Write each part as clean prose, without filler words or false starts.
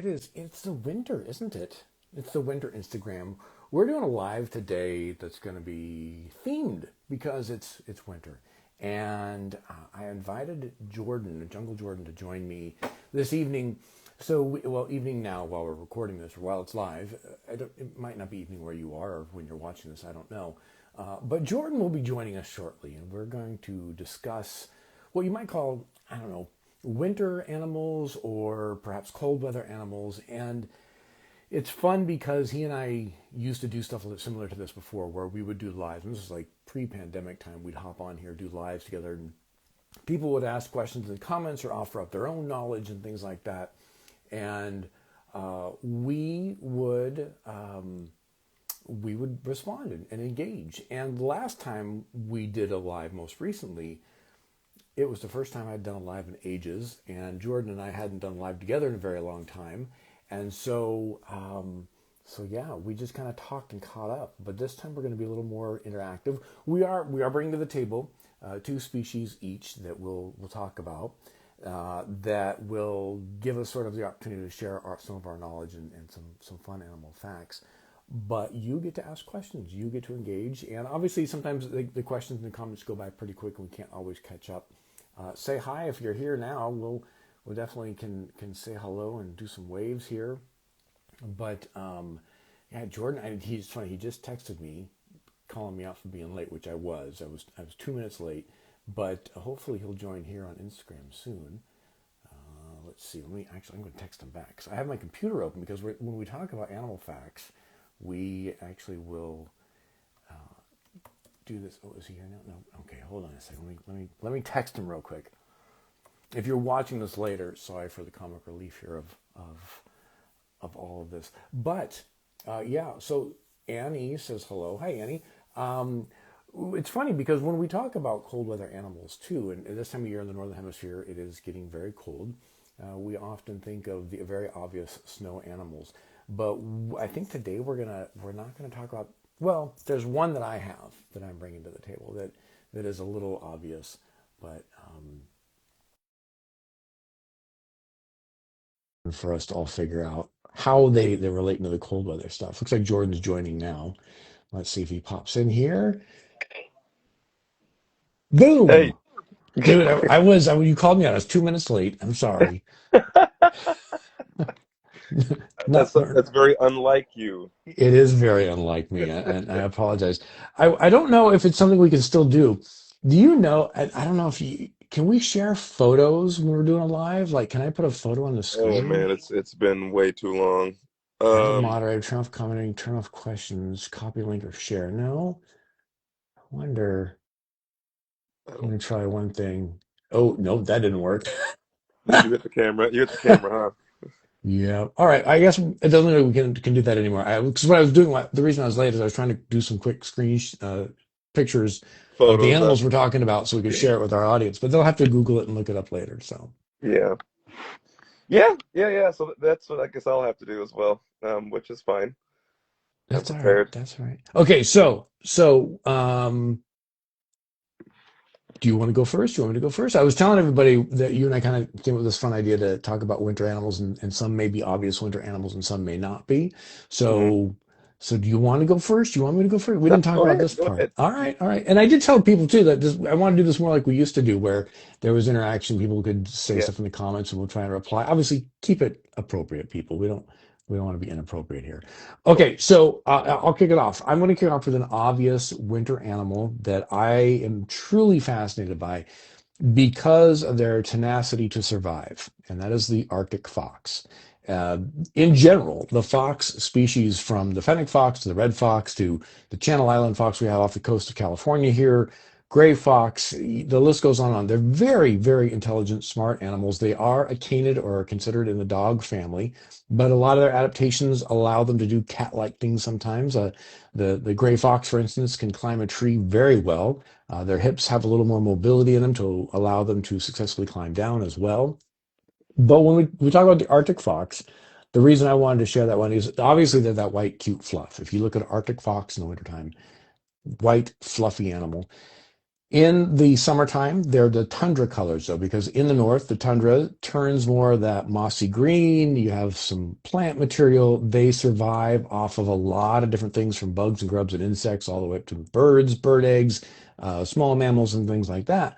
It is. It's the winter, isn't it? It's the winter Instagram. We're doing a live today that's going to be themed because it's winter, and I invited Jordan, Jungle Jordan, to join me this evening. So, well, evening now while we're recording this, or while it's live. It might not be evening where you are or when you're watching this. I don't know. But Jordan will be joining us shortly, and we're going to discuss what you might call, I don't know, winter animals or perhaps cold weather animals. And it's fun because he and I used to do stuff similar to this before, where we would do lives. And this is like pre-pandemic time. We'd hop on here, do lives together, and people would ask questions and comments or offer up their own knowledge and things like that. And we would respond and engage. And the last time we did a live, most recently, it was the first time I'd done a live in ages, and Jordan and I hadn't done a live together in a very long time. And so yeah, we just kind of talked and caught up. But this time we're going to be a little more interactive. We are bringing to the table two species each that we'll talk about, that will give us sort of the opportunity to share some of our knowledge and some fun animal facts. But you get to ask questions, you get to engage, and obviously sometimes the questions and the comments go by pretty quick and we can't always catch up. Say hi if you're here now. We'll definitely can say hello and do some waves here. But yeah, Jordan, he's funny. He just texted me, calling me out for being late, which I was. I was 2 minutes late, but hopefully he'll join here on Instagram soon. Let's see. I'm going to text him back because I have my computer open because when we talk about animal facts, we actually will do this. Oh, is he here now? No. Okay, hold on a second. Let me text him real quick. If you're watching this later, sorry for the comic relief here of all of this. But yeah, so Annie says hello. Hi, Annie. It's funny because when we talk about cold weather animals too, and this time of year in the northern hemisphere, it is getting very cold. We often think of the very obvious snow animals, but I think today we're not gonna talk about. Well, there's one that I have that I'm bringing to the table that is a little obvious, but for us to all figure out how they relate to the cold weather stuff. Looks like Jordan's joining now. Let's see if he pops in here. Boom, Hey, dude! You called me out. I was 2 minutes late. I'm sorry. Not. that's very unlike you. It is very unlike me, and I apologize. I don't know if it's something we can still do. Do you know? I don't know if you can we share photos when we're doing a live? Like, can I put a photo on the Oh screen? man, it's been way too long. Add a Um, moderator, turn off commenting, turn off questions, copy link or share. No, I wonder. I I'm don't. gonna try one thing. Oh no, that didn't work. Did you hit the camera? You hit the camera, huh? Yeah. All right. I guess it doesn't look like we can do that anymore. Because what I was doing, the reason I was late is I was trying to do some quick pictures of the Photos, huh? animals we're talking about, so we could share it with our audience. But they'll have to Google it and look it up later. So Yeah, yeah. So that's what I guess I'll have to do as well. Which is fine. I'm that's all right. prepared. That's all right. Okay. So do you want to go first? Do you want me to go first? I was telling everybody that you and I kind of came up with this fun idea to talk about winter animals, and some may be obvious winter animals and some may not be. Hmm. So, so do you want to go first? Do you want me to go first? We No, didn't talk go about ahead. this Go part. ahead. All right, all right. And I did tell people too that I want to do this more like we used to do, where there was interaction. People could say Yeah. stuff in the comments, and we'll try and reply. Obviously, keep it appropriate, people. We don't want to be inappropriate here. Cool. Okay, so I'll kick it off. I'm going to kick it off with an obvious winter animal that I am truly fascinated by because of their tenacity to survive, and that is the Arctic fox. Uh, in general, the fox species, from the fennec fox to the red fox to the Channel Island fox we have off the coast of California here, gray fox, the list goes on and on. They're very, very intelligent, smart animals. They are a canid or are considered in the dog family, but a lot of their adaptations allow them to do cat-like things sometimes. The gray fox, for instance, can climb a tree very well. Their hips have a little more mobility in them to allow them to successfully climb down as well. But when we talk about the Arctic fox, the reason I wanted to share that one is obviously they're that white, cute fluff. If you look at Arctic fox in the wintertime, white, fluffy animal. In the summertime, they're the tundra colors, though, because in the north, the tundra turns more of that mossy green. You have some plant material. They survive off of a lot of different things, from bugs and grubs and insects, all the way up to birds, bird eggs, small mammals, and things like that.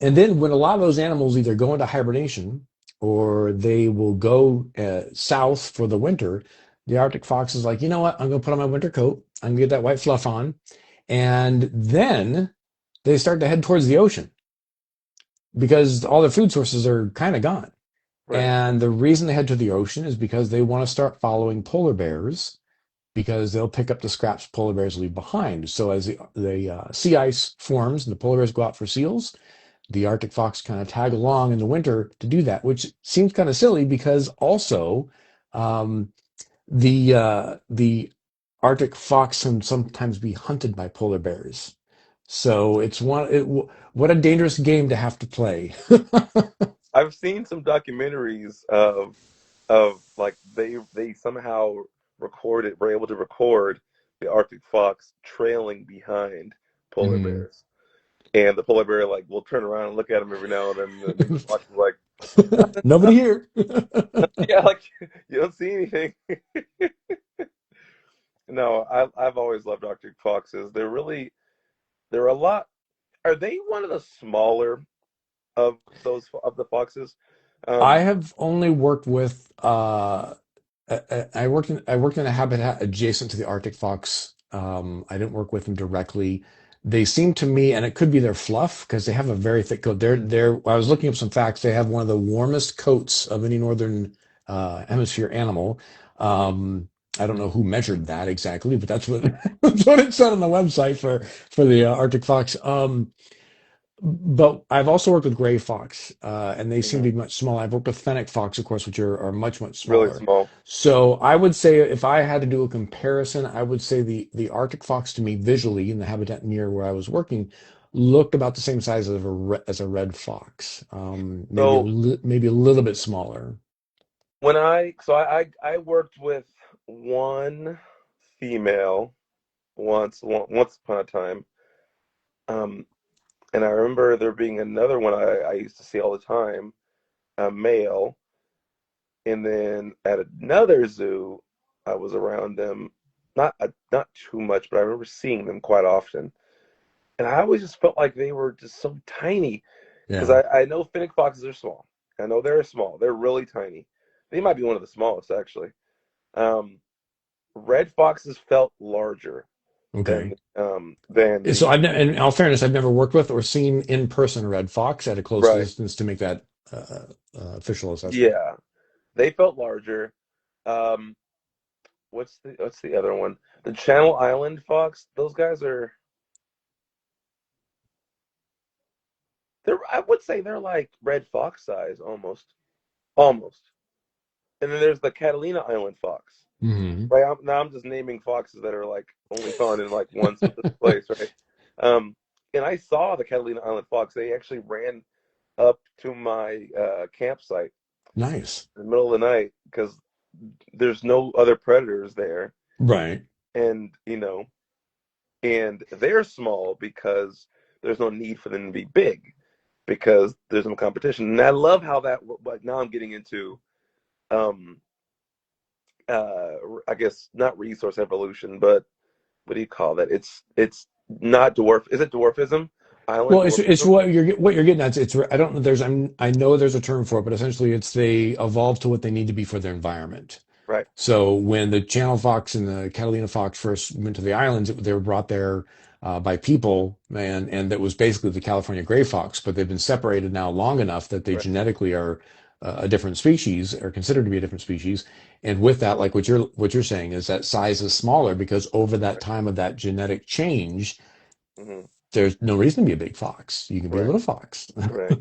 And then when a lot of those animals either go into hibernation or they will go south for the winter, the Arctic fox is like, you know what? I'm going to put on my winter coat. I'm going to get that white fluff on. And then they start to head towards the ocean because all their food sources are kind of gone. Right. And the reason they head to the ocean is because they want to start following polar bears because they'll pick up the scraps polar bears leave behind. So as the sea ice forms and the polar bears go out for seals, the Arctic fox kind of tag along in the winter to do that, which seems kind of silly because also um, the Arctic fox can sometimes be hunted by polar bears. So it's what a dangerous game to have to play. I've seen some documentaries of like they somehow were able to record the Arctic fox trailing behind polar Mm. bears. And the polar bear like will turn around and look at him every now and then, and the fox is like, nothing, Nobody nothing. here. Yeah, like you don't see anything. No, I've always loved Arctic foxes. They're a lot. Are they one of the smaller of those of the foxes? I Um, have only worked with I worked in a habitat adjacent to the Arctic fox. I didn't work with them directly. They seem to me, and it could be their fluff because they have a very thick coat. I was looking up some facts. They have one of the warmest coats of any northern hemisphere animal. Um, I don't know who measured that exactly, but that's what that's what it said on the website for the Arctic fox. But I've also worked with gray fox, and they seem mhm, to be much smaller. I've worked with fennec fox, of course, which are much, much really smaller. small. So I would say if I had to do a comparison, I would say the Arctic fox to me visually in the habitat near where I was working looked about the same size as as a red fox, So maybe a little bit smaller. I worked with one female once upon a time. Um, and I remember there being another one I used to see all the time, a male. And then at another zoo, I was around them, not too much, but I remember seeing them quite often. And I always just felt like they were just so tiny because Yeah. I know fennec foxes are small. I know they're small. They're really tiny. They might be one of the smallest actually. Um, red foxes felt larger Okay. than So the in all fairness, I've never worked with or seen in person a red fox at a close right. distance to make that official assessment. Yeah, they felt larger. Um, what's the other one? The Channel Island fox. Those guys are they're I would say they're like red fox size almost, almost. And then there's the Catalina Island fox. Hmm. Right now I'm just naming foxes that are like only found in like one specific place, right? Um, and I saw the Catalina Island fox. They actually ran up to my campsite Nice. in the middle of the night because there's no other predators there, Right. and and they're small because there's no need for them to be big because there's no competition. And I love how that. Like now I'm getting into, um, I guess not resource evolution, but what do you call that? It's not dwarf. Is it dwarfism? Island Well, it's dwarfism? what you're getting at. It's I don't know. I know there's a term for it, but essentially it's they evolve to what they need to be for their environment. Right. So when the channel fox and the Catalina fox first went to the islands, they were brought there by people, and that was basically the California gray fox. But they've been separated now long enough that they Right. genetically are a different species, or considered to be a different species. And with that, like what you're saying is that size is smaller because over that Right. time of that genetic change, Hmm. there's no reason to be a big fox. You can be a Right. little fox. Right.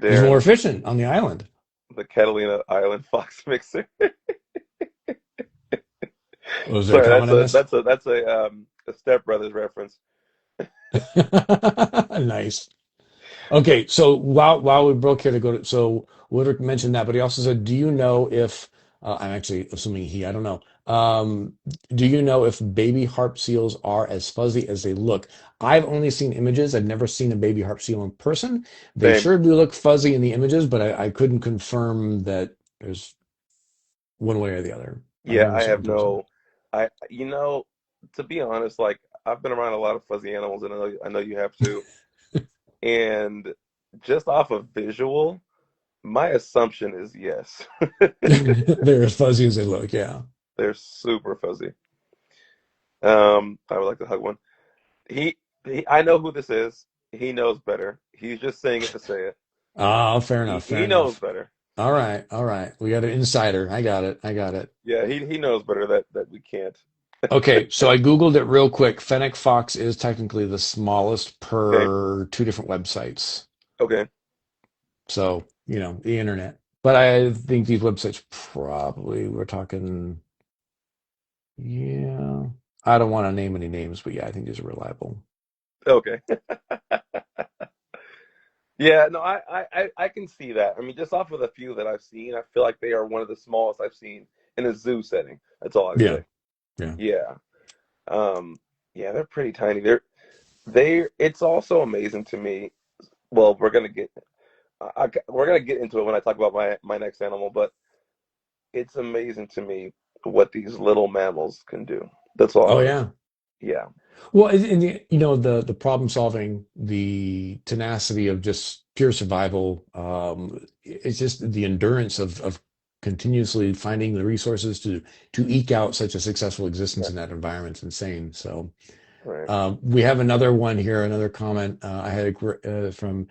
It's more Darren, efficient on the island. the Catalina Island fox mixer. Was there a Sorry, comment on this? that's a Step Brothers reference. Nice. Okay, so while we broke here to go to, so Woodrick mentioned that, but he also said, do you know if I'm actually assuming he, I don't know. Do you know if baby harp seals are as fuzzy as they look? I've only seen images. I've never seen a baby harp seal in person. They Same. sure do look fuzzy in the images, but I couldn't confirm that there's one way or the other. I've Yeah, never I saw it have in person. no. To be honest, like I've been around a lot of fuzzy animals, and I know you have too. And just off of visual, my assumption is yes. They're as fuzzy as they look, yeah. They're super fuzzy. I would like to hug one. He, I know who this is. He knows better. He's just saying it to say it. Ah, fair He enough, fair he knows enough. better. All right, all right. We got an insider. I got it. I got it. Yeah, he knows better that we can't. Okay, so I Googled it real quick. Fennec fox is technically the smallest Okay. per two different websites. Okay. So, the internet. But I think these websites probably, we're talking, yeah. I don't want to name any names, but yeah, I think these are reliable. Okay. Yeah, no, I can see that. I mean, just off of the few that I've seen, I feel like they are one of the smallest I've seen in a zoo setting. That's all I Yeah, say. yeah. Yeah. Um, yeah, they're pretty tiny. It's also amazing to me. Well, we're gonna get into it when I talk about my next animal, but it's amazing to me what these little mammals can do. That's all Oh, I'm gonna. yeah. Yeah. Well, the problem solving, the tenacity of just pure survival, it's just the endurance of continuously finding the resources to eke out such a successful existence Yeah. in that environment's insane. So Right. we have another one here, another comment I had from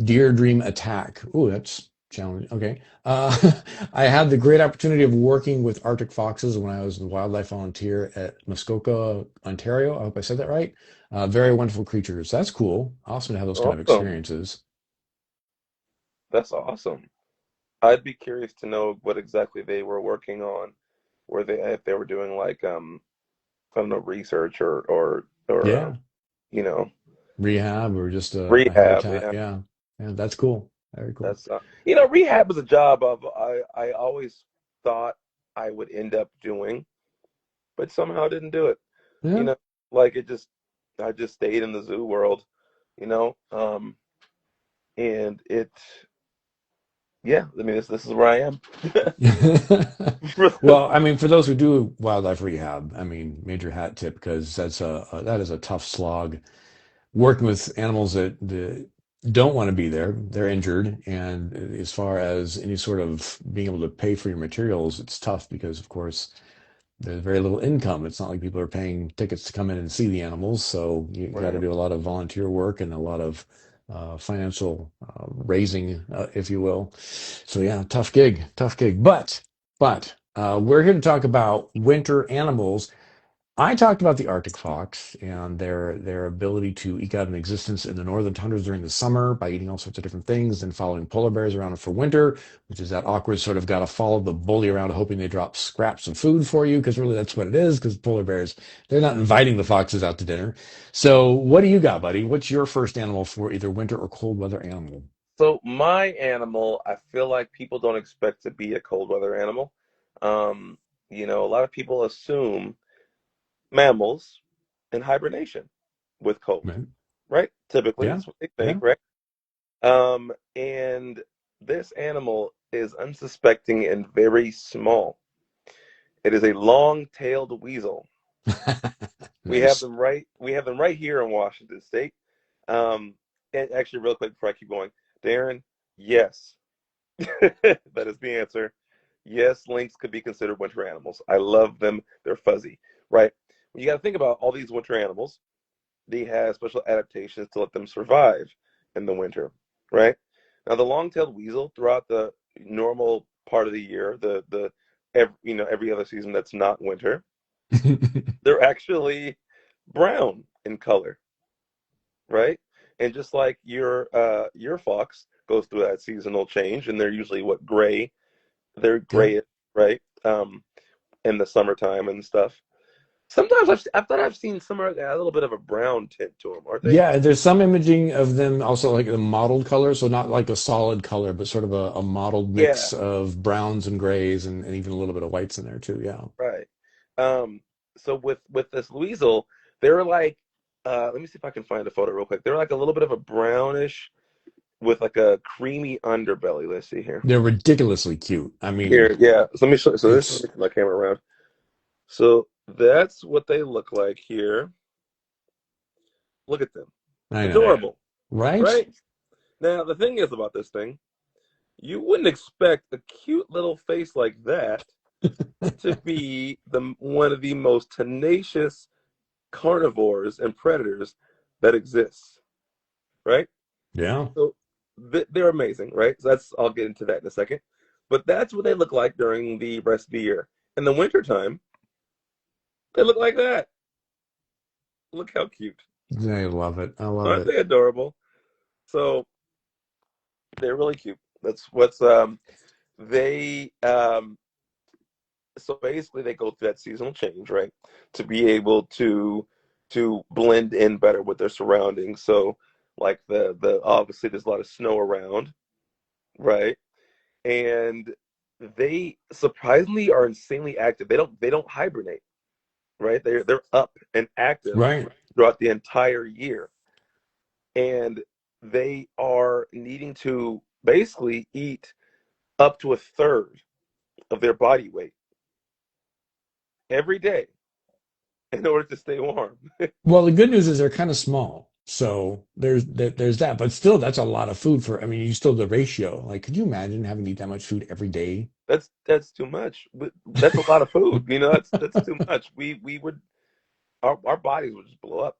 Deer Dream Attack. Oh, that's challenging. Okay. I had the great opportunity of working with Arctic foxes when I was a wildlife volunteer at Muskoka, Ontario. I hope I said that right. Very wonderful creatures. That's cool. Awesome to have those kind of Awesome. experiences. That's awesome. I'd be curious to know what exactly they were working on. Were they if they were doing like I don't know, research or Yeah. you know, Rehab or just a rehab. habitat. Yeah. Yeah. Yeah. That's cool. Very cool. That's rehab is a job of I always thought I would end up doing, but somehow didn't do it. You Yeah. know, like I just stayed in the zoo world, you know. And yeah, I mean this is where I am. Well, I mean, for those who do wildlife rehab, I mean, major hat tip because that is a tough slog. Working with animals that don't want to be there, they're injured, and as far as any sort of being able to pay for your materials, it's tough because, of course, there's very little income. It's not like people are paying tickets to come in and see the animals, so you got to Right. do a lot of volunteer work and a lot of financial raising, if you will. So yeah, tough gig, tough gig. But we're here to talk about winter animals. I talked about the Arctic fox and their ability to eke out an existence in the northern tundras during the summer by eating all sorts of different things and following polar bears around for winter, which is that awkward sort of got to follow the bully around hoping they drop scraps of food for you because really that's what it is because polar bears, they're not inviting the foxes out to dinner. So what do you got, buddy? What's your first animal for either winter or cold weather animal? So my animal, I feel like people don't expect to be a cold weather animal. Um, a lot of people assume mammals in hibernation with cold, Right. right? Typically, Yeah. that's what they Yeah. think, right? And this animal is unsuspecting and very small. It is a long-tailed weasel. Nice. We have them right here in Washington State. Um, and actually, real quick before I keep going, Darren, yes, that is the answer. Yes, lynx could be considered winter animals. I love them. They're fuzzy, right? You got to think about all these winter animals. They have special adaptations to let them survive in the winter, right? Now, the long-tailed weasel throughout the normal part of the year, every other season that's not winter, they're actually brown in color, right? And just like your fox goes through that seasonal change, and they're usually what they're Yeah. gray, right? In the summertime and stuff. Sometimes I thought I've seen some are a little bit of a brown tint to them, aren't they? Yeah, there's some imaging of them also like a mottled color, so not like a solid color, but sort of a mottled Yeah, mix of browns and grays and even a little bit of whites in there too. Yeah. right. Um, so with this Louisel, they're like, let me see if I can find a photo real quick. They're like a little bit of a brownish with like a creamy underbelly. Let's see here. They're ridiculously cute. I mean, Here, yeah. So let me show. So this is it's my camera around. So that's what they look like here. Look at them. I know, Adorable, right? right? Now the thing is about this thing, you wouldn't expect a cute little face like that to be the one of the most tenacious carnivores and predators that exists, right? Yeah. So they're amazing, right? So that's I'll get into that in a second. But that's what they look like during the rest of the year. In the wintertime, they look like that. Look how cute. I love it. I love Aren't it. they adorable? So they're really cute. That's what's they so basically they go through that seasonal change, right? To be able to blend in better with their surroundings. So like the obviously there's a lot of snow around, right? And they surprisingly are insanely active. They don't hibernate, right? They're up and active Right. throughout the entire year. And they are needing to basically eat up to a third of their body weight every day in order to stay warm. Well, the good news is they're kind of small. So there's that, but still that's a lot of food for, I mean, you still the ratio. Like, could you imagine having to eat that much food every day? That's too much. That's a lot of food. That's too much. We would our bodies would just blow up.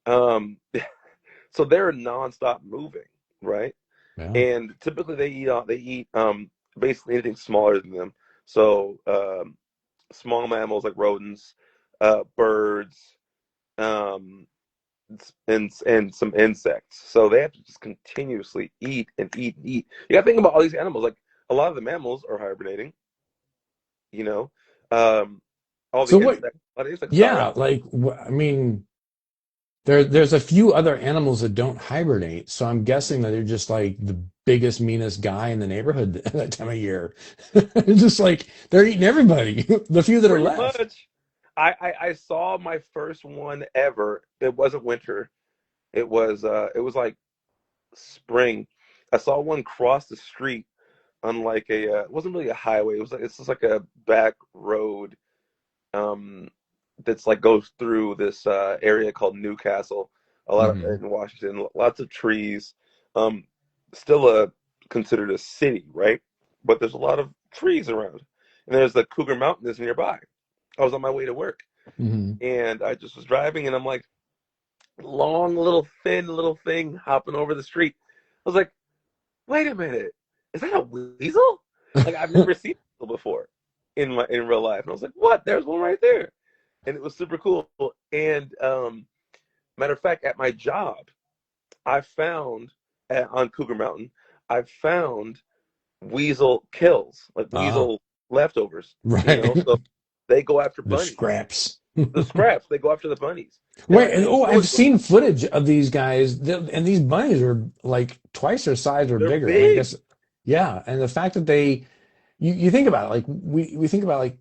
Um, so they're nonstop moving, right? Yeah. And typically they eat basically anything smaller than them. So small mammals like rodents, birds, um, and some insects. So they have to just continuously eat and eat and eat. You got to think about all these animals. Like a lot of the mammals are hibernating. You know, um, all So the what, insects. A lot of insects die. yeah, like I mean, there's a few other animals that don't hibernate, so I'm guessing that they're just like the biggest, meanest guy in the neighborhood that time of year. It's just like they're eating everybody, the few that are Pretty left. much. I saw my first one ever. It wasn't winter. It was like spring. I saw one cross the street on like it wasn't really a highway. It's just like a back road um that's like goes through this area called Newcastle. A lot of Hmm. in Washington, lots of trees. Um, still considered a city, right? But there's a lot of trees around, and there's the Cougar Mountain is nearby. I was on my way to work, Hmm. and I just was driving, and I'm like, long little thin little thing hopping over the street. I was like, wait a minute, is that a weasel? Like I've never seen a weasel before in real life, and I was like, what? There's one right there, and it was super cool. And matter of fact, at my job, I found on Cougar Mountain, I found weasel kills, like Ah, weasel leftovers. right. So they go after The bunnies. scraps. The scraps, they go after the bunnies. And Wait, and oh, I I've always go, seen footage of these guys, and these bunnies are like twice their size or they're bigger. And I big. guess, yeah, and the fact that you think about it, like we think about like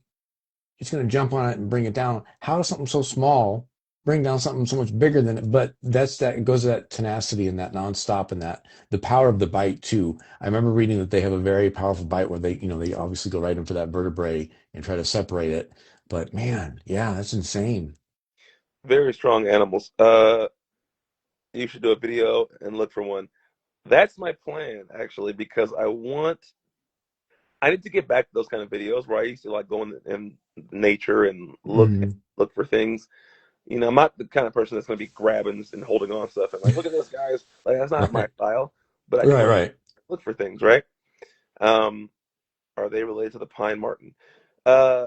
it's going to jump on it and bring it down. How does something so small bring down something so much bigger than it? But it goes to that tenacity and that nonstop and that the power of the bite too. I remember reading that they have a very powerful bite where they obviously go right in for that vertebrae and try to separate it. But man, yeah, that's insane. Very strong animals. You should do a video and look for one. That's my plan actually, because I need to get back to those kind of videos where I used to like go in nature and Hmm. look for things. I'm not the kind of person that's going to be grabbing and holding on stuff and like, look at this, guys. Like that's not my Right, style. But I can right, right. look for things, right? Um, are they related to the pine marten? Uh,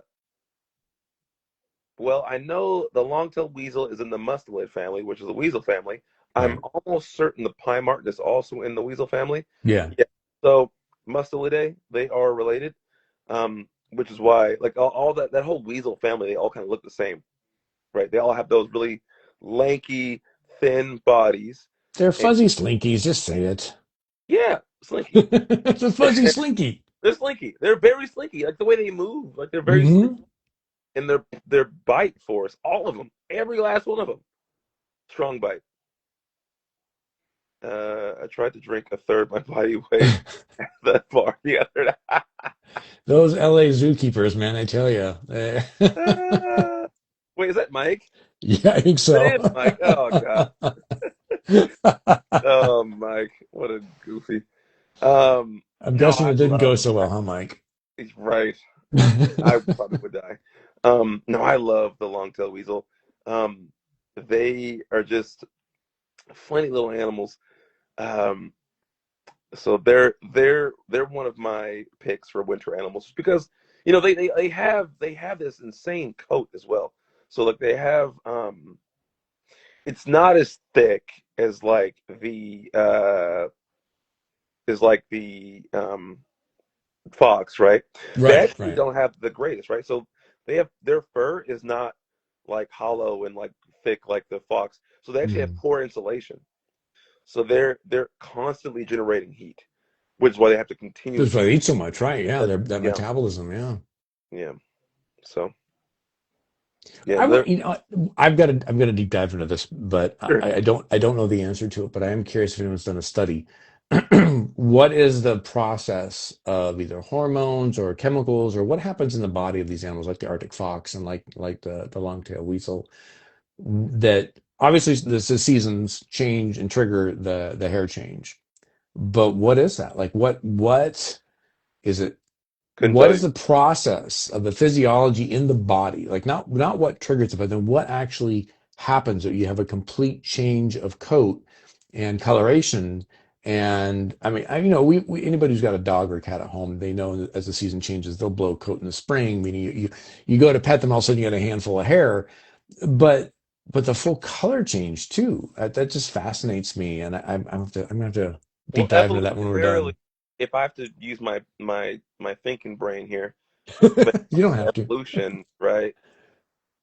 well, I know the long-tailed weasel is in the mustelid family, which is a weasel family. I'm Right. almost certain the pine marten is also in the weasel family. Yeah. Yeah. So Mustelidae, they are related, which is why like all that whole weasel family, they all kind of look the same. right? They all have those really lanky, thin bodies. They're And fuzzy slinkies. Just say it. yeah, slinky. It's a fuzzy slinky. They're slinky. They're very slinky. Like the way they move, like they're very slinky. Hmm. And their bite force, all of them, every last one of them, strong bite. I tried to drink a third of my body weight at the bar the other night. Those LA zookeepers, man, I tell you. Wait, is that Mike? Yeah, I think It so. is Mike. Oh God. Oh Mike, what a goofy. I'm No, guessing I it didn't go love. so well, huh, Mike? He's right. I probably would die. No, I love the long-tailed weasel. Um, they are just funny little animals. Um, so they're one of my picks for winter animals because they have this insane coat as well. So like they have it's not as thick as the fox, right? They Right, actually right. don't have the greatest, right? So they have their fur is not like hollow and like thick like the fox. So they actually have Mm. poor insulation. So they're constantly generating heat, which is why they have to That's why continuously they eat so much, right? Yeah, that yeah, metabolism, yeah. yeah. So yeah, I they're want, I've got to deep dive into this, but sure. I don't know the answer to it, but I am curious if anyone's done a study. What is the process of either hormones or chemicals or what happens in the body of these animals, like the Arctic fox and like the long-tailed weasel, that obviously the seasons change and trigger the hair change. But what is that? Like what is it? Couldn't What tell is you. the process of the physiology in the body? Like not what triggers it, but then what actually happens that you have a complete change of coat and coloration. And I mean, we anybody who's got a dog or a cat at home, they know that as the season changes, they'll blow coat in the spring, meaning you go to pet them, all of a sudden you get a handful of hair, but the full color change too. That just fascinates me, and I'm gonna have to Well, deep dive into that when we're evolutionarily, done. if I have to use my thinking brain here, You don't have to. evolution, right?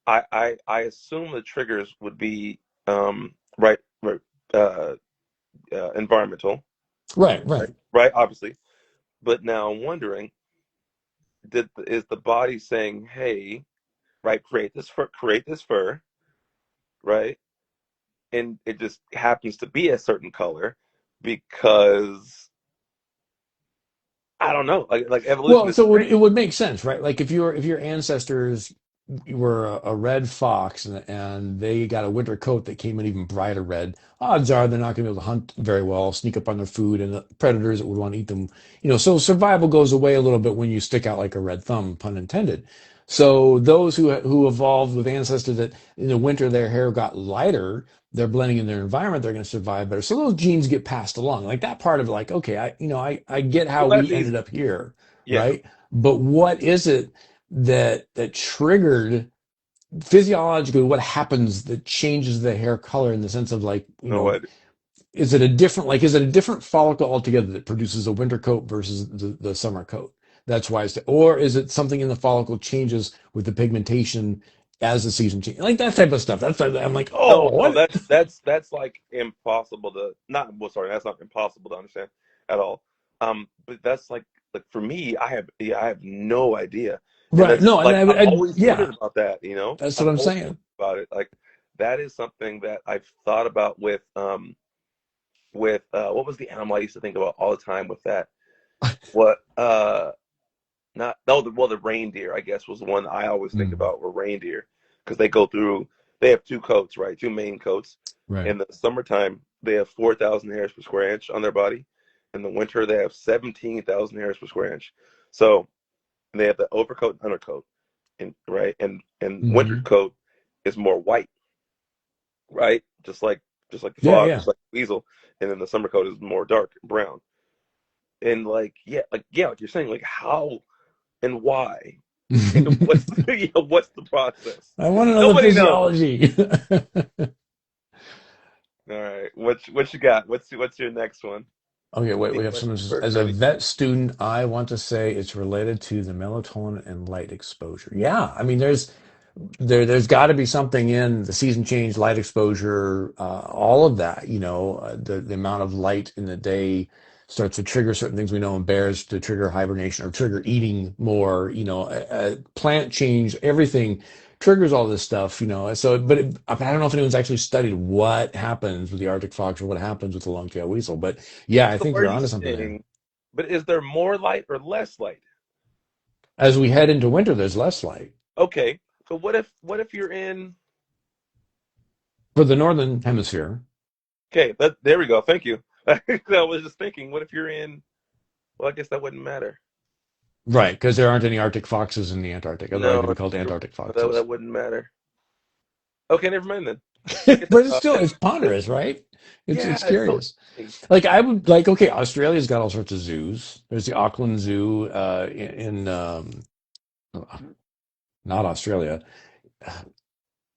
I assume the triggers would be right, uh, environmental, Right, right. right? Obviously, but now I'm wondering, is the body saying, "Hey, right, create this fur, right?" And it just happens to be a certain color because I don't know, like evolution Well, is so strange. it would make sense, right? Like if your ancestors were a red fox and they got a winter coat that came in even brighter red, odds are they're not going to be able to hunt very well, sneak up on their food, and the predators that would want to eat them. So survival goes away a little bit when you stick out like a red thumb, pun intended. So those who evolved with ancestors that in the winter their hair got lighter, they're blending in their environment, they're going to survive better. So those genes get passed along. Like that part of it, like, okay, I get how Well, that's we ended easy. up here, Yeah, right? But what is it that triggered physiologically what happens that changes the hair color in the sense of like, no idea. is it a different follicle altogether that produces a winter coat versus the summer coat? That's why or is it something in the follicle changes with the pigmentation as the season changes? Like that type of stuff. That's why I'm like, oh, No, what? that's like impossible to not. Well, sorry, that's not impossible to understand at all. But that's like for me, I have no idea, and Right. that's No, and like I've always yeah, wondered about that. that's what I've I'm always wondered saying. about it. Like that is something that I've thought about with what was the animal I used to think about all the time with that? What not no the well the reindeer I guess was the one I always think Mm, about were reindeer because they have two coats, right, two main coats. right. In the summertime they have 4,000 hairs per square inch on their body. In the winter they have 17,000 hairs per square inch. So they have the overcoat and undercoat, and right, and winter Hmm. coat is more white, right, just like the Yeah, fox, yeah. just like the weasel. And then the summer coat is more dark brown. And like you're saying, like how and why. What's the process? I want to know the Nobody knows. physiology. All right, what you got? What's your next one? Okay, wait, we Any have someone questions who says, for as a Cody? vet student, I want to say it's related to the melatonin and light exposure. Yeah, I mean, There's got to be something in the season change, light exposure, all of that. The amount of light in the day starts to trigger certain things we know in bears to trigger hibernation or trigger eating more. Plant change, everything triggers all this stuff. So, but I don't know if anyone's actually studied what happens with the Arctic fox or what happens with the long-tailed weasel. But yeah, I So think are you're you onto something there. saying, but is there more light or less light? As we head into winter, there's less light Okay, so what if you're in? for the northern hemisphere. Okay, there we go. Thank you. I was just thinking, what if you're in? Well, I guess that wouldn't matter. Right, because there aren't any Arctic foxes in the Antarctic. Otherwise, they'd No, be called you're, Antarctic that foxes. that wouldn't matter. Okay, never mind then. I guess But it's still that's it's ponderous, right? yeah, It's it's so curious. interesting. Like I would like okay, Australia's got all sorts of zoos. There's the Auckland Zoo in not Australia,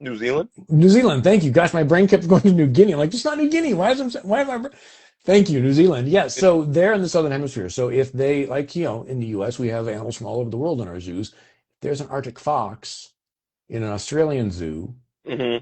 New Zealand. New Zealand. Thank you. Gosh, my brain kept going to New Guinea. I'm like, it's not New Guinea. Why am I? Thank you, New Zealand. Yes, so they're in the southern hemisphere. So if they like in the U.S. we have animals from all over the world in our zoos. If there's an Arctic fox in an Australian zoo. Hmm.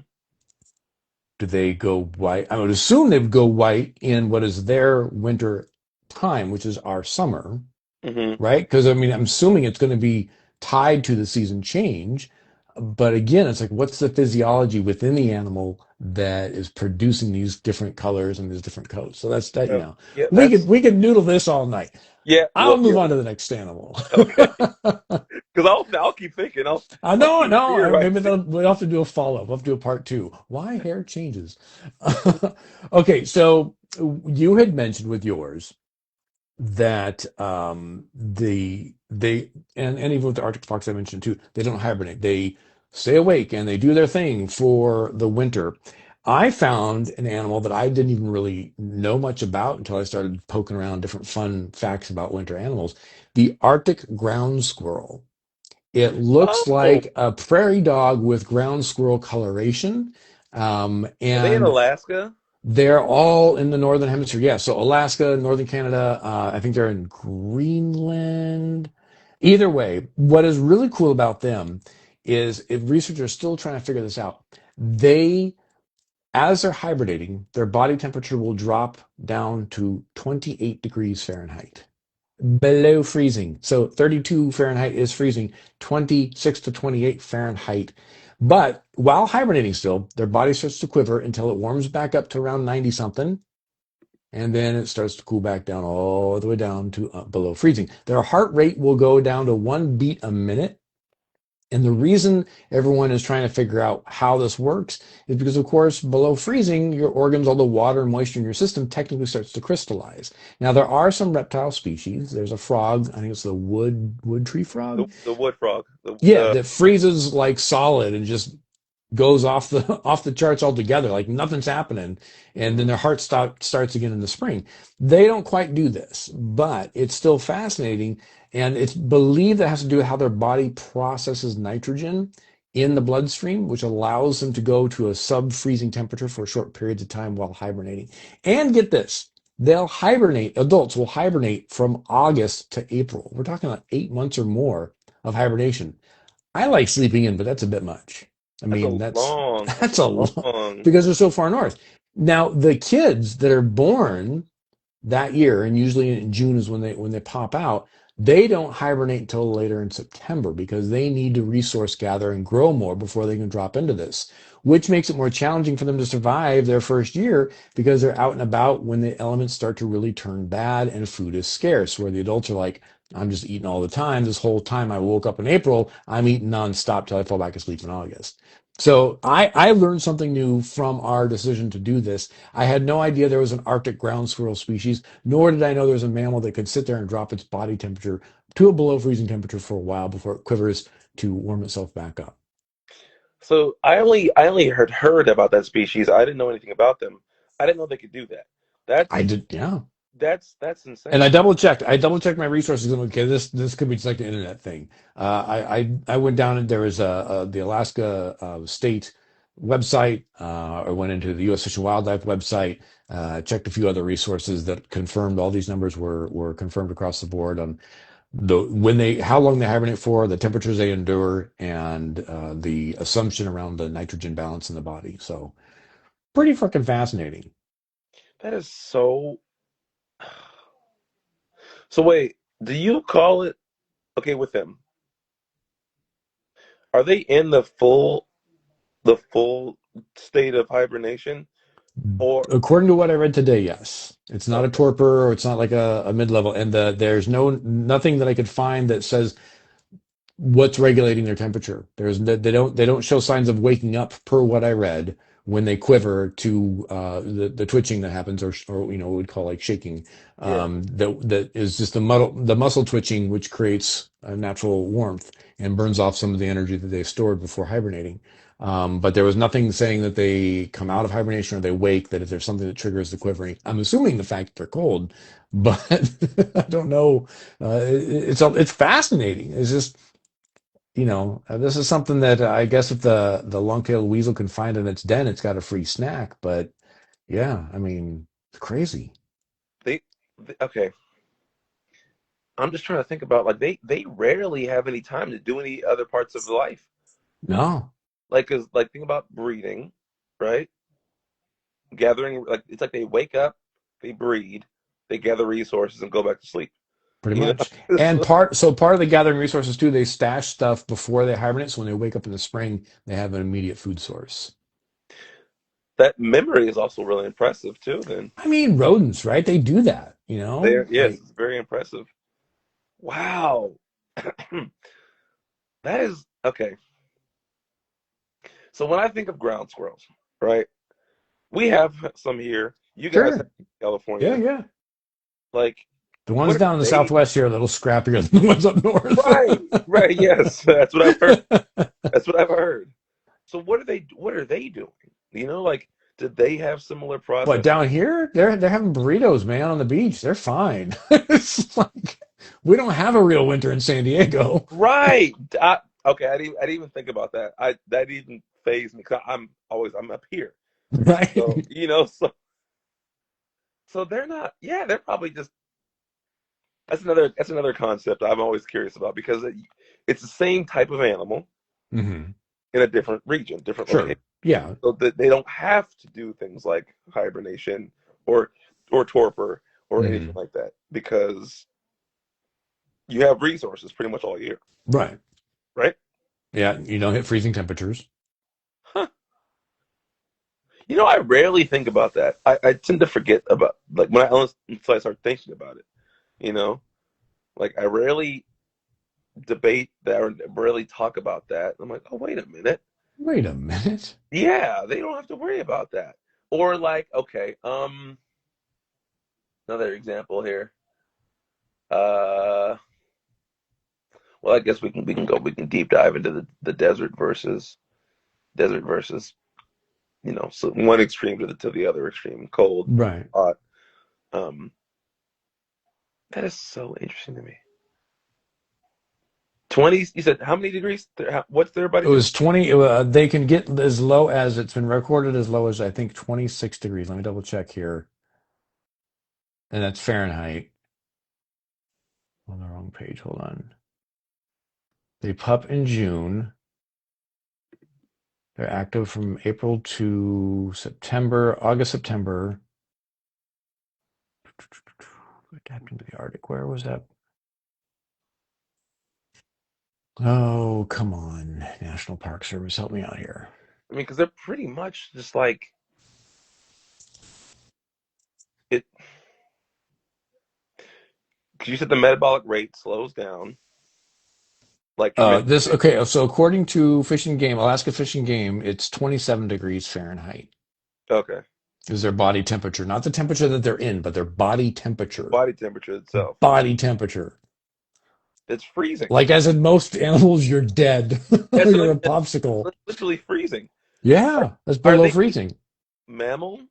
Do they go white? I would assume they would go white in what is their winter time, which is our summer, Hmm. right? Because I mean, I'm assuming it's going to be tied to the season change. But again, it's like, what's the physiology within the animal that is producing these different colors and these different coats? So that's that. Yeah, We could that's we could noodle this all night. yeah. I'll Well, move yeah. on to the next animal. Okay, because I'll keep thinking. I I'll know, keep no. Maybe theorizing. we'll have to do a follow up. We'll have to do a part two. Why hair changes? Okay, so you had mentioned with yours that and even with the Arctic fox I mentioned too, they don't hibernate. They stay awake and they do their thing for the winter. I found an animal that I didn't even really know much about until I started poking around different fun facts about winter animals. The Arctic ground squirrel. It looks Oh, like a prairie dog with ground squirrel coloration. are they in And Alaska? they're all in the northern hemisphere. Yeah, so Alaska, northern Canada. I think they're in Greenland. Either way, what is really cool about them is if researchers are still trying to figure this out. They, as they're hibernating, their body temperature will drop down to 28 degrees Fahrenheit below freezing. So 32 Fahrenheit is freezing, 26 to 28 Fahrenheit. But while hibernating still, their body starts to quiver until it warms back up to around 90 something. And then it starts to cool back down all the way down to below freezing. Their heart rate will go down to 1 beat a minute. And the reason everyone is trying to figure out how this works is because, of course, below freezing, your organs, all the water and moisture in your system technically starts to crystallize. Now, there are some reptile species. There's a frog, I think it's the wood tree frog. The wood frog. Yeah, that freezes like solid and just goes off the off the charts altogether, like nothing's happening, and then Mhm. their heart starts again in the spring. They don't quite do this, but it's still fascinating, and it's believed that has to do with how their body processes nitrogen in the bloodstream, which allows them to go to a sub-freezing temperature for short periods of time while hibernating. And get this. They'll hibernate, adults will hibernate from August to April. We're talking about 8 months or more of hibernation. I like sleeping in, but that's a bit much. I That's mean, a long. That's that's a a lot long. because they're so far north. Now, the kids that are born that year, and usually in June is when they pop out, they don't hibernate until later in September because they need to resource gather and grow more before they can drop into this, which makes it more challenging for them to survive their first year because they're out and about when the elements start to really turn bad and food is scarce, where the adults are like, I'm just eating all the time. This whole time I woke up in April, I'm eating nonstop till I fall back asleep in August. So I learned something new from our decision to do this. I had no idea there was an Arctic ground squirrel species, nor did I know there was a mammal that could sit there and drop its body temperature to a below freezing temperature for a while before it quivers to warm itself back up. So I only heard about that species. I didn't know anything about them. I didn't know they could do that. I That's did, yeah. that's And I insane. double checked. I double checked my resources. And okay, this could be just like the internet thing. I went down and there was the Alaska state website. I went into the U.S. Fish and Wildlife website. Checked a few other resources that confirmed all these numbers were confirmed across the board on how long they hibernate for, the temperatures they endure, and the assumption around the nitrogen balance in the body. So pretty freaking fascinating. That is so. So wait, do you call it okay with them? Are they in the full state of hibernation, or According to what I read today, yes. It's not a okay, torpor or it's not like a mid-level. And there's nothing that I could find that says what's regulating their temperature. They don't show signs of waking up per what I read when they quiver to the twitching that happens or what we'd call like shaking. yeah, That is just the muscle twitching which creates a natural warmth and burns off some of the energy that they've stored before hibernating. But there was nothing saying that they come out of hibernation or they wake, that if there's something that triggers the quivering. I'm assuming the fact that they're cold, but I don't know. It's fascinating. It's just this is something that I guess if the long-tailed weasel can find in its den, it's got a free snack. But yeah, I mean, it's crazy. they, okay. I'm just trying to think about like they rarely have any time to do any other parts of life. No, Like, cause like think about breeding, right? Gathering, like it's like they wake up, they breed, they gather resources and go back to sleep. pretty You much. know, And part of the gathering resources too, they stash stuff before they hibernate, so when they wake up in the spring, they have an immediate food source. that memory is also really impressive too. Then I mean, rodents, right? They do that, there, yes, like it's very impressive. Wow, that is okay. So when I think of ground squirrels, right? We have some here. You guys have sure, in yeah, California. yeah. Like, The what ones are down in the they? Southwest here are a little scrappier than the ones up north. Right, right. Yes, that's what I've heard. That's what I've heard. So what are they doing? Like, did they have similar But processes? down here, they're having burritos, man, on the beach. They're fine. It's like we don't have a real winter in San Diego, Right. Okay, I didn't even think about that. I that even phased me because I'm up here. So right? so they're not. Yeah, they're probably just. That's another concept I'm always curious about because it's the same type of animal Hmm. in a different region, different location. Sure. Yeah. So that they don't have to do things like hibernation or or torpor or anything Hmm. like that because you have resources pretty much all year, Right. right? Yeah. You don't hit freezing temperatures. Huh. I rarely think about that. I tend to forget about like when until I start thinking about it. You know, like I rarely debate that or rarely talk about that. I'm like, oh wait a minute, Wait a minute. yeah, they don't have to worry about that. Or like, okay, another example here. Uh, well, I guess we can deep dive into the desert versus so one extreme to the other extreme, cold, Right. hot. Um, that is so interesting to me. 20, you said how many degrees? What's everybody It doing? was 20. They can get as low as it's been recorded as low as I think 26 degrees. Let me double check here. And that's Fahrenheit. On the wrong page. Hold on. They pup in June. They're active from April to September, August, September. Adapting to the Arctic. Where was that? Oh, come on. National Park Service, help me out here. I mean, because they're pretty much just like it. Because you said the metabolic rate slows down like This tremendously. okay. So according to Fish and Game, Alaska Fish and Game, it's 27 degrees Fahrenheit Okay, is their body temperature, not the temperature that they're in, but their body the temperature. body temperature itself. Body temperature. It's freezing. Like as in most animals, you're dead. It's You're like a popsicle. it's literally freezing. Are, Yeah, that's are below they freezing. mammal?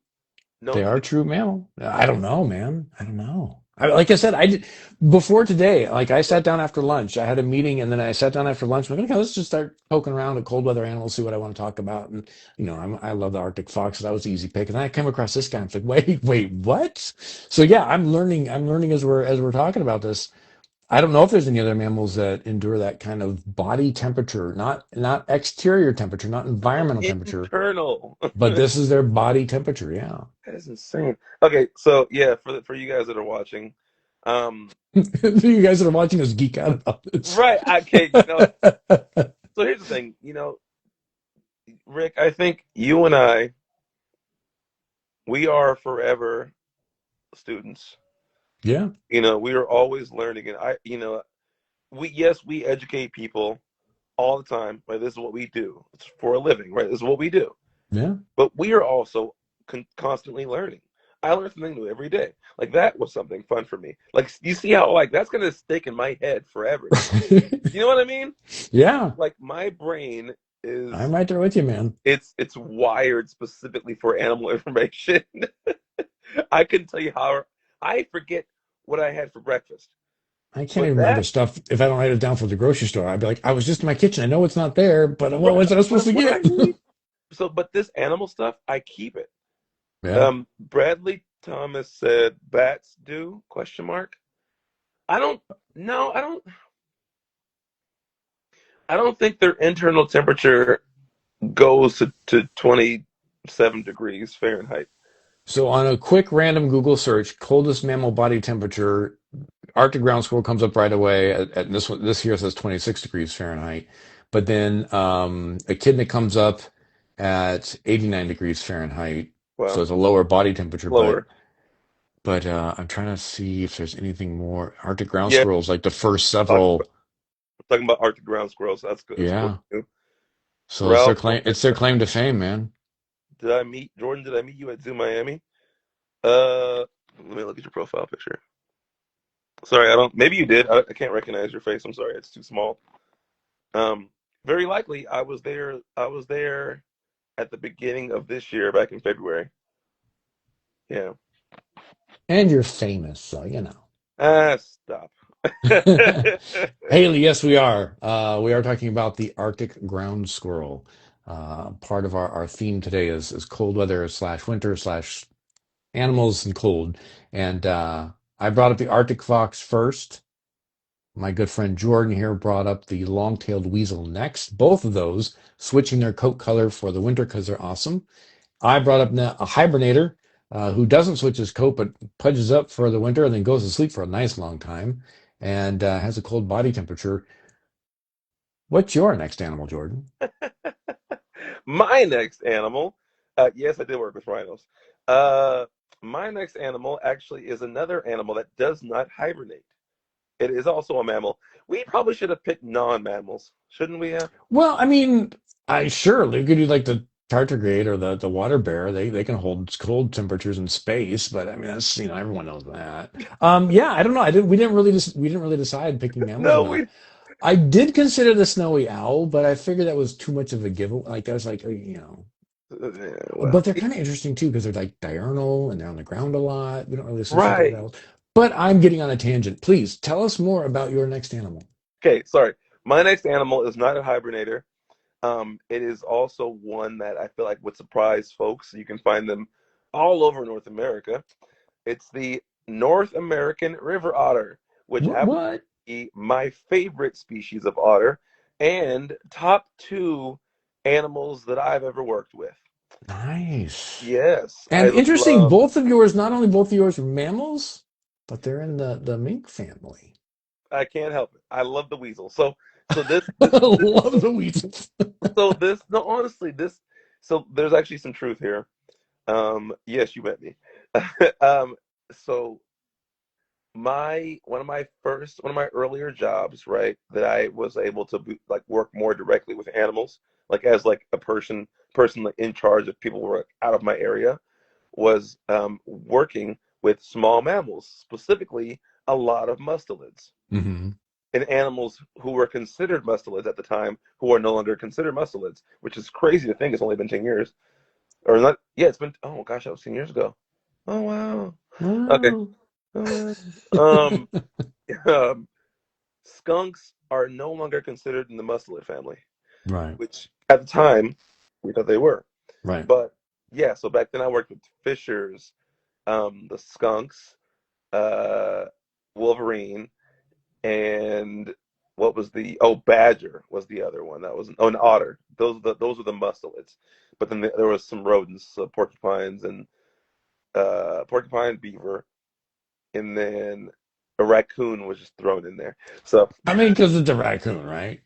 They Known to are be. true mammal. I don't know, man. I don't know. Like I said, I did before today. Like I sat down after lunch. I had a meeting, and then I sat down after lunch. I'm like, okay, let's just start poking around at cold weather animals, see what I want to talk about. And I love the Arctic fox. So that was the easy pick. And then I came across this guy. I'm like, wait, what? So yeah, I'm learning. I'm learning as we're talking about this. I don't know if there's any other mammals that endure that kind of body temperature, not exterior temperature, not environmental temperature, Internal. but this is their body temperature. Yeah. That is insane. Okay, so yeah, for you guys that are watching, um, You guys that are watching us geek out about this. right? Okay, so here's the thing, Rick. I think you and I, we are forever students. Yeah. We are always learning, and we educate people all the time. Right? This is what we do. It's for a living, right? This is what we do. Yeah. But we are also constantly learning. I learn something new every day. Like that was something fun for me. Like you see how like that's gonna stick in my head forever. You know what I mean? Yeah. Like my brain I'm is right there with you, man. it's wired specifically for animal information. I couldn't tell you how I forget what I had for breakfast. I can't But even remember that stuff if I don't write it down for the grocery store. I'd be like, I was just in my kitchen. I know it's not there, but what right, was I supposed to what did I get? eat? So but this animal stuff, I keep it. Yeah. Bradley Thomas said bats do question mark. I don't no, I don't think their internal temperature goes to 27 degrees Fahrenheit. So on a quick random Google search, coldest mammal body temperature, Arctic ground squirrel comes up right away. At this one, this here says 26 degrees Fahrenheit, but then echidna comes up at 89 degrees Fahrenheit. So Well, it's a lower body temperature, but lower. I'm trying to see if there's anything more. Arctic ground Yeah, squirrels, like the first talking about, several, talking about Arctic ground squirrels. That's good. That's cool yeah. too. So it's their Ralph claim. Norman, It's their claim to fame, man. did I meet Jordan? Did I meet you at Zoo Miami? Let me look at your profile picture. Sorry, I don't. Maybe you did. I can't recognize your face. I'm sorry, it's too small. Um, Very likely I was there. I was there at the beginning of this year, back in February. Yeah. And you're famous, so you know. Stop. Haley, yes, we are. We are talking about the Arctic ground squirrel. Part of our theme today is cold weather slash winter slash animals and cold. And I brought up the Arctic fox first. My good friend Jordan here brought up the long-tailed weasel next. Both of those switching their coat color for the winter because they're awesome. I brought up a hibernator who doesn't switch his coat but pudges up for the winter and then goes to sleep for a nice long time and has a cold body temperature. What's your next animal, Jordan? My next animal, yes, I did work with rhinos. Uh, my next animal actually is another animal that does not hibernate. It is also a mammal. We probably should have picked non-mammals, shouldn't we have? Well, I mean, I sure they could do like the tardigrade or the water bear. They can hold cold temperatures in space, but I mean that's everyone knows that. Yeah, I don't know. We didn't really decide picking mammals or No, not. I did consider the snowy owl, but I figured that was too much of a give. Like I was like, but well, they're kind of interesting too because they're like diurnal and they're on the ground a lot. We don't really associate that with right. owls. But I'm getting on a tangent. Please tell us more about your next animal. Okay, sorry. My next animal is not a hibernator. It is also one that I feel like would surprise folks. You can find them all over North America. It's the North American river otter, which happens What? to be my favorite species of otter and top two animals that I've ever worked with. Nice. Yes, And I interesting, love. both of yours, not only both of yours are mammals, but they're in the mink family. I can't help it. I love the weasel. So Love the weasels. no, honestly, so there's actually some truth here. Yes, you met me. um, so one of my earlier jobs, right, that I was able to like work more directly with animals, like as like a person like in charge of people who were out of my area, was working with small mammals, specifically a lot of mustelids Hmm. and animals who were considered mustelids at the time, who are no longer considered mustelids, which is crazy to think. It's only been 10 years, or not. Yeah, it's been. Oh gosh, that was 10 years ago. Oh wow. Okay. Wow. Oh, wow. Um, Skunks are no longer considered in the mustelid family, Right, which at the time we thought they were. right. But yeah, so back then I worked with fishers, the skunks, uh, Wolverine, and what was the badger was the other one. That was an otter. Those were the mustelids. But then there was some rodents, porcupines and porcupine, beaver, and then a raccoon was just thrown in there. So, I mean, because it's a raccoon, right?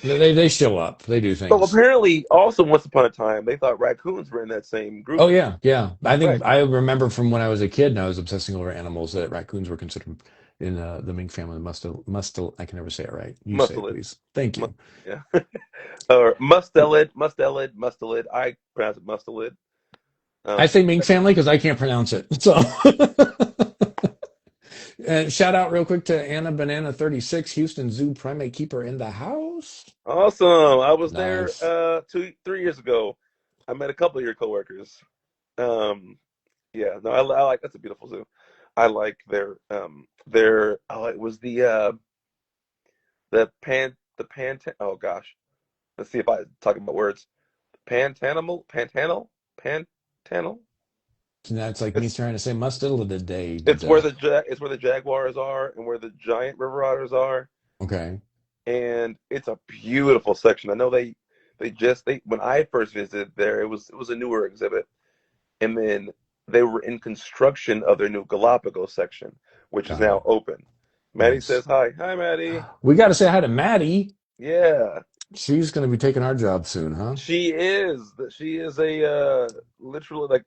They show up. They do so things. apparently, also once upon a time, they thought raccoons were in that same Oh grouping. yeah, yeah. I Right, think I remember from when I was a kid and I was obsessing over animals that raccoons were considered in the mink family. Mustel. I can never say it right. You say it, mustelid, please. Thank Mu- you. yeah, or mustelid. I pronounce it mustelid. I Um, say mink family because I can't pronounce it. So, and shout out real quick to Anna Banana 36, Houston Zoo primate keeper in the house. awesome. I was there Nice. 3 years ago. I met a couple of your coworkers. Um, yeah, no, I like that's a beautiful zoo. I like their oh it was the oh gosh. Let's see if I talk about words. Pantanal. And that's like me It's trying to say mustard the day. it's where the jaguars are and where the giant river otters are, Okay. and it's a beautiful section. I know they when I first visited there, it was a newer exhibit, and then they were in construction of their new Galapagos section, which is Got now it. open. Maddie Nice. says hi. Hi, Maddie. We got to say hi to Maddie. Yeah, She's going to be taking our job soon, huh? she is. She is a literally like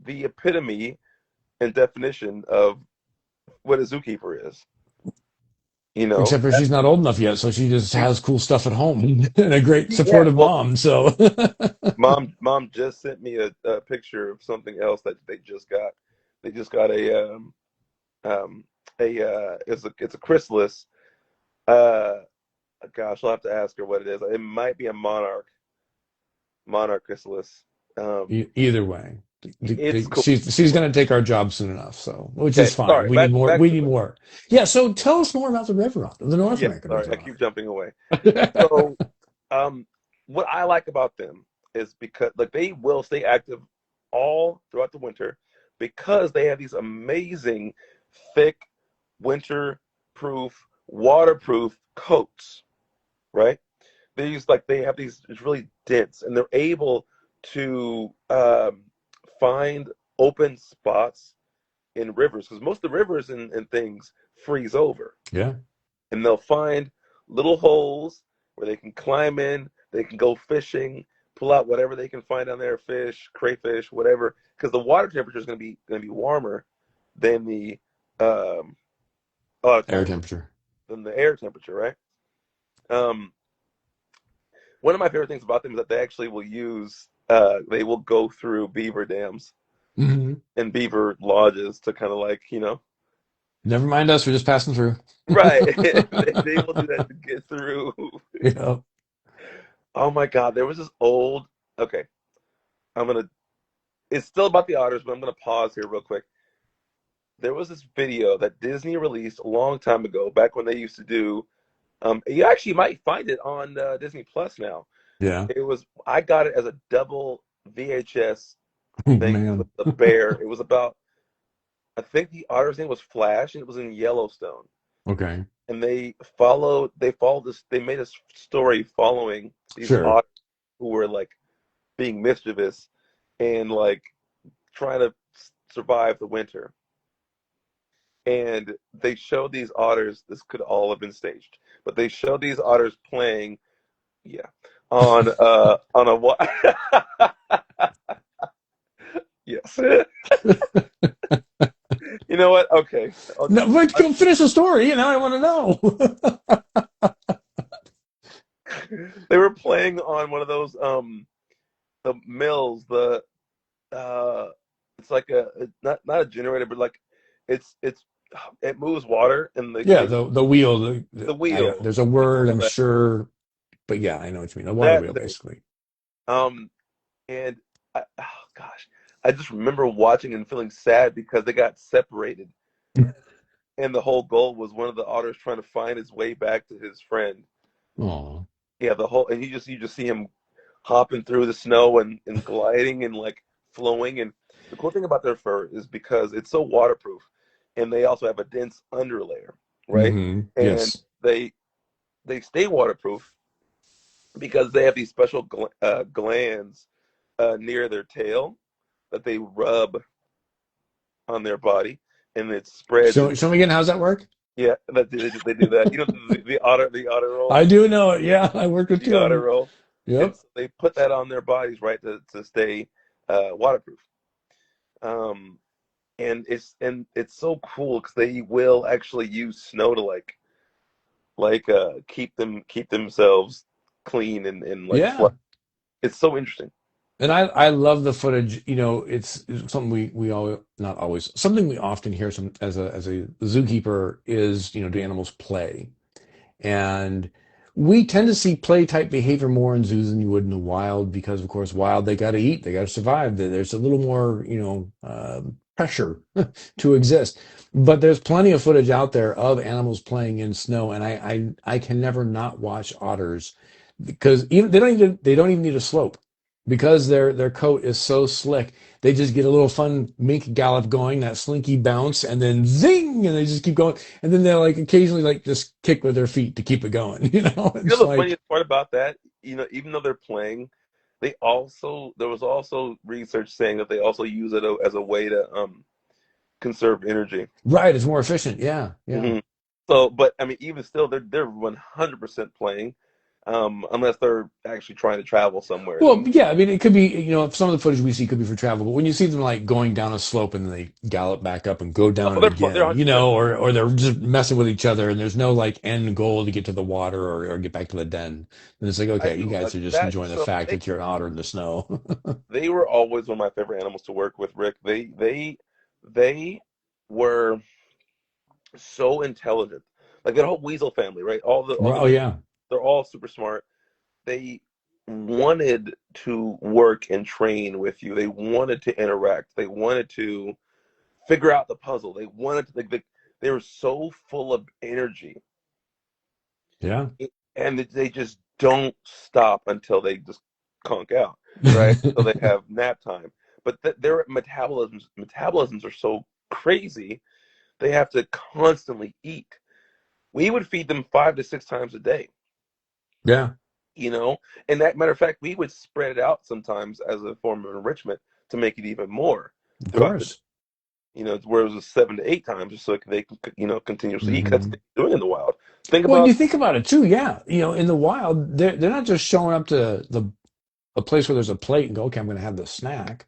the epitome and definition of what a zookeeper is. You know, Except for she's not old enough yet, so she just has cool stuff at home and a great yeah. supportive Well, mom. So, mom just sent me a picture of something else that they just got. They just got um it's a chrysalis. Uh, Gosh, I'll have to ask her what it is. It might be a monarch chrysalis. Um, either way, it's cool. she's going to take our job soon enough. So, which Okay, is fine. sorry. We need more. Back We to need it. more. Yeah. So, tell us more about the river otter, the North Yeah, American sorry. I river keep otter. jumping away. So, um, what I like about them is because like they will stay active all throughout the winter because they have these amazing thick winter proof waterproof coats, right? They have these it's really dense and they're able to find open spots in rivers because most of the rivers and things freeze over, Yeah. and they'll find little holes where they can climb in. They can go fishing, pull out whatever they can find down there, fish, crayfish, whatever, because the water temperature is going to be warmer than the a lot of Air times temperature. than the air temperature, right? Um, One of my favorite things about them is that they will go through beaver dams Hmm. and beaver lodges to kind of like Never mind us. We're just passing through. right. They will do that to get through. Yeah. Oh my God, there was this old. Okay, I'm gonna. It's still about the otters, but I'm gonna pause here real quick. There was this video that Disney released a long time ago, back when they used to do. You actually might find it on Disney Plus now. Yeah. I got it as a double VHS Oh, thing with man. the bear. It was about, I think the otter's name was Flash, and it was in Yellowstone. Okay. And they made a story following these Sure. otters who were like being mischievous and like trying to survive the winter. And they showed these otters. This could all have been staged, but they showed these otters playing, yeah, on a what? Yes. You know what? Okay, No, but go finish the story. You know, I want to know. they were playing on one of those the mills. Uh it's like not a generator, but like it's it moves water and Yeah, they the wheel. the wheel. There's a You word, call I'm that sure, but yeah, I know what you mean. The water that wheel, thing. basically. Um and oh gosh, I just remember watching and feeling sad because they got separated, and the whole goal was one of the otters trying to find his way back to his friend. Oh, Yeah, the whole and you just see him hopping through the snow and gliding and like flowing. And the cool thing about their fur is because it's so waterproof, and they also have a dense underlayer, right? And Yes. they stay waterproof because they have these special glands near their tail that they rub on their body, and it spreads. And Show me again. How's that work? yeah, they do that. You know, the otter roll, I do know it. Yeah, I worked with the two of otter them. roll. Yep. It's they put that on their bodies, right, to stay waterproof. Um, and it's so cool because they will actually use snow to keep themselves clean and like flush. Yeah. It's so interesting. And I love the footage. You know, it's something we all not always something we often hear some as a zookeeper is, you know, do animals play? And we tend to see play type behavior more in zoos than you would in the wild because, of course, wild they got to eat, they got to survive. There's a little more, you know, pressure to exist. But there's plenty of footage out there of animals playing in snow, and I can never not watch otters because even they don't even need a slope because their coat is so slick. They just get a little fun mink gallop going, that slinky bounce, and then zing, and they just keep going. And then they'll like occasionally like just kick with their feet to keep it going. You know, You know it's the like funniest part about that, you know, even though they're playing, they also there was also research saying that they also use it as a way to conserve energy. right, it's more efficient. Yeah, yeah. hmm So, but I mean, even still, they're 100% playing, unless they're actually trying to travel somewhere. Well, Then yeah, I mean, it could be, you know, some of the footage we see could be for travel, but when you see them like going down a slope and then they gallop back up and go down oh, it they're again, you 100% know, or they're just messing with each other and there's no like end goal to get to the water or get back to the den. And it's like, I okay, you do guys are just that. enjoying the So fact that you're an otter in the snow. they were always one of my favorite animals to work with, Rick. They were so intelligent. Like that whole weasel family, right? All the Oh weasels, yeah. they're all super smart. They wanted to work and train with you. They wanted to interact. They wanted to figure out the puzzle. They wanted to. They were so full of energy, Yeah. and they just don't stop until they just conk out, right? So they have nap time. But their metabolisms are so crazy. They have to constantly eat. We would feed them 5 to 6 times a day, Yeah, you know. And that matter of fact, we would spread it out sometimes as a form of enrichment to make it even more of throughout the day. course. You know, where it was 7 to 8 times, just so they can, continuously eat. 'Cause that's what hmm they're doing in the wild. Think Well, about you think about it too, yeah. You know, in the wild, they're not just showing up to the a place where there's a plate and go, okay, I'm going to have this snack.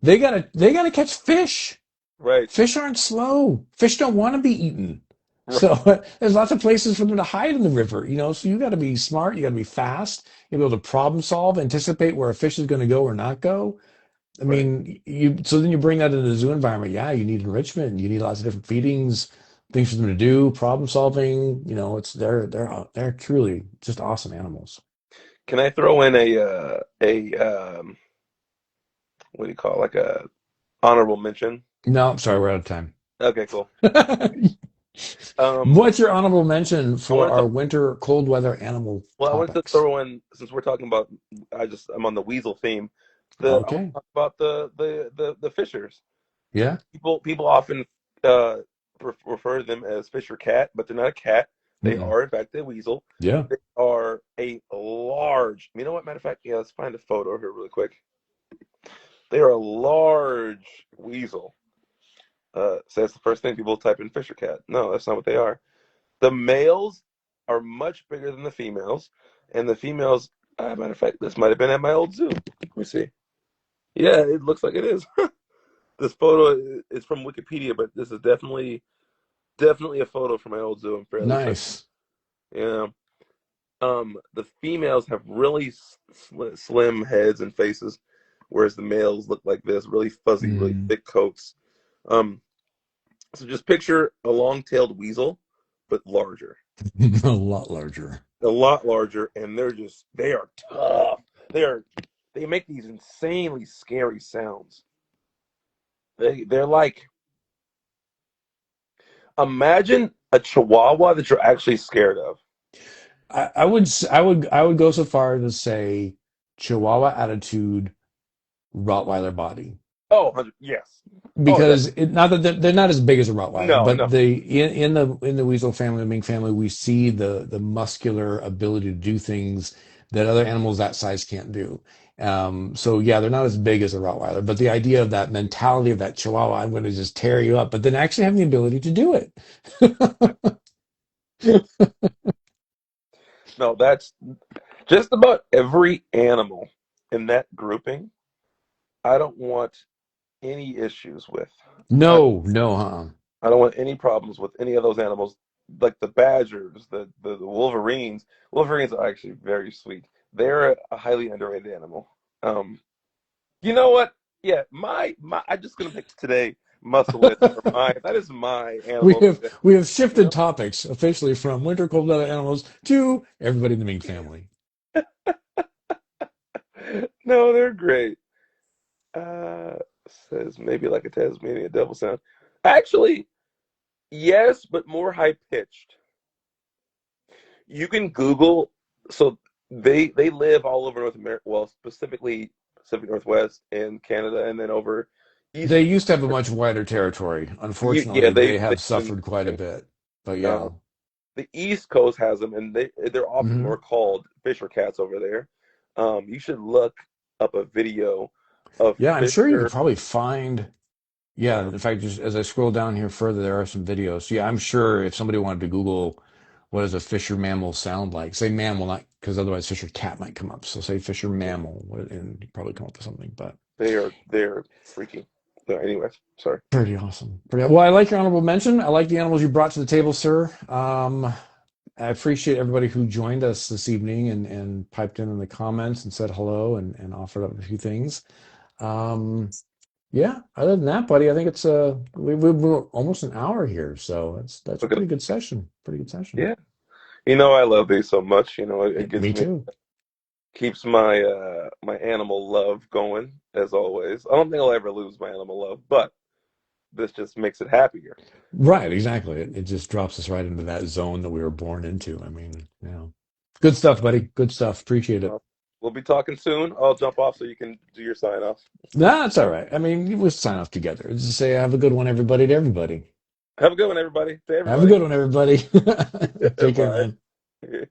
They gotta catch fish. right, Fish aren't slow. Fish don't want to be eaten. So right, there's lots of places for them to hide in the river, you know. So you got to be smart. You got to be fast. You be able to problem solve, anticipate where a fish is going to go or not go. I right. mean, you. So then you bring that into the zoo environment. Yeah, you need enrichment. You need lots of different feedings, things for them to do, problem solving. You know, it's they're truly just awesome animals. Can I throw in a what do you call it? Like a honorable mention? No, I'm sorry, we're out of time. Okay, cool. Um, What's your honorable mention I for want to our winter cold weather animal Well, I wanted to topics? throw in, since we're talking about, I'm on the weasel theme. I want to Okay. talk about the fishers. Yeah. People often uh refer to them as fisher cat, but they're not a cat. They Mm-mm. are in fact a weasel. Yeah. They are a large. You know what? Matter of fact, yeah. Let's find a photo here really quick. They are a large weasel. So that's the first thing people type in fisher cat. No, that's not what they are. The males are much bigger than the females, and the females, matter of fact, this might have been at my old zoo. Let me see. Yeah, it looks like it is. This photo is from Wikipedia, but this is definitely a photo from my old zoo. I'm fairly certain. Nice. Yeah. The females have really slim heads and faces, whereas the males look like this, really fuzzy, really Mm. thick coats. Um, so just picture a long-tailed weasel, but larger. A lot larger. A lot larger, and they are tough. They make these insanely scary sounds. They're like, imagine a chihuahua that you're actually scared of. I would go so far as to say Chihuahua attitude, Rottweiler body. Oh, 100, yes. Oh, Because not that they're not as big as a Rottweiler, no, but no. in the weasel family, the mink family, we see the muscular ability to do things that other animals that size can't do. So yeah, they're not as big as a Rottweiler, but the idea of that mentality of that Chihuahua, I'm going to just tear you up, but then actually having the ability to do it. No, that's just about every animal in that grouping. I don't want any issues with. I, No, no, huh? I don't want any problems with any of those animals, like the badgers, the wolverines. Wolverines are actually very sweet. They're a highly underrated animal. Um, you know what? Yeah, my I'm just gonna pick today. Muscle is for my that is my We animal have today. we have You shifted know? topics officially from winter cold-blooded animals to everybody in the mink family. No, they're great. Uh, says maybe like a Tasmanian devil sound. Actually, yes, but more high pitched. You can Google. So they live all over North America. Well, specifically Pacific Northwest and Canada, and then over They east. used to have a much wider territory. Yeah, Unfortunately, they they have live suffered quite a in bit. But uh, yeah. the East Coast has them, and they're often more Hmm. called fisher cats over there. You should look up a video of Yeah, I'm sure you could fisher. probably find. Yeah, Um, in fact, just as I scroll down here further, there are some videos. Yeah, I'm sure if somebody wanted to Google what does a fisher mammal sound like, say mammal, not because otherwise fisher cat might come up. So say fisher mammal, and you probably come up with something. But they're freaky. No, anyways, sorry. pretty awesome. Pretty well. I like your honorable mention. I like the animals you brought to the table, sir. I appreciate everybody who joined us this evening and piped in the comments and said hello and offered up a few things. Um, yeah, other than that, buddy, I think it's we're almost an hour here, so that's a Look at pretty good session. Pretty good session. yeah. I love these so much. It gives Me me too. keeps my my animal love going as always. I don't think I'll ever lose my animal love, but this just makes it happier. Right, exactly. It just drops us right into that zone that we were born into. I mean, good stuff, buddy. Good stuff. Appreciate it. Well, we'll be talking soon. I'll jump off so you can do your sign off. Nah, it's all right. I mean, we'll sign off together. Just say have a good one, everybody, to everybody. Have a good one, everybody. To Have a everybody. good one, everybody. Take care, Bye. man.